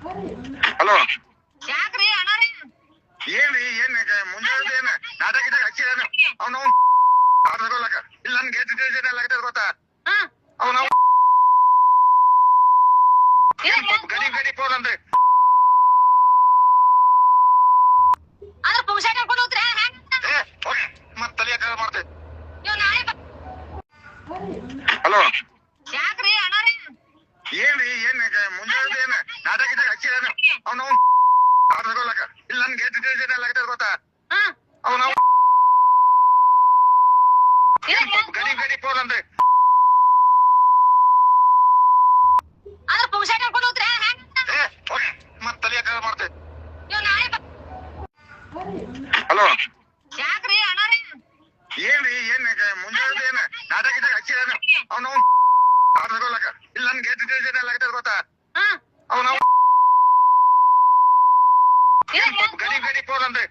hello ಯಾಕ್ರಿ ಅಣ್ಣಾರಿ ಏನ್ರಿ ಏನ್ ಮುಂಜಾನೆ ಏನ್ ನಾಟಕ ಇದ್ದಾಗ ಹಚ್ಚಿರೇನು ಅವ್ನು ತಗೊಳಕ ಇಲ್ಲ ನನ್ ಗೇಟ್ ಆಗತ್ತೆ ಗೊತ್ತಾ ಅವ್ನು ಗಡಿ ಫೋನ್ ಅಂದ್ರೆ ಅದ್ರ ಪುಂಗ್ಸಾಟ ಹಾಕೊಂಡು ಹೋಗ್ತೀರಾ ಓಕೆ ಮತ್ ತಲೆ ಮಾಡ್ತೇವೆ ನೀವು ನಾಳೆ ಹಲೋ ಯಾಕ್ರಿ ಅಣ್ಣಾರಿ ಏನ್ರಿ ಏನ್ ಮುಂಜಾನೆ ಏನ್ ನಾಟಕ ಇದ್ದಾಗ ಹಚ್ಚಿರೇನು ಅವ್ನು ತಗೊಳಕ ಇಲ್ಲ ನನ್ ಗೇಟ್ ಆಗತ್ತೆ ಗೊತ್ತಾ ಅವ್ನು ಗಡಿ ಫೋನ್ ಅಂದ್ರೆ ಅದ್ರ ಪುಂಗ್ಸಾಟ ಹಾಕೊಂಡು ಹೋಗ್ತೀರಾ ಓಕೆ ಮತ್ ತಲೆ ಮಾಡ್ತೇವೆ ನೀವು ನಾಳೆ ಹಲೋ ಯಾಕ್ರಿ ಅಣ್ಣಾರಿ ಏನ್ರಿ ಏನ್ ಮುಂಜಾನೆ ಏನ್ ನಾಟಕ ಇದ್ದಾಗ ಹಚ್ಚಿರೇನು ಅವ್ನು ತಗೊಳಕ ಇಲ್ಲ ನನ್ ಗೇಟ್ ಆಗತ್ತೆ ಗೊತ್ತಾ ಅವ್ನು ಗಡಿ ಫೋನ್ ಅಂದ್ರೆ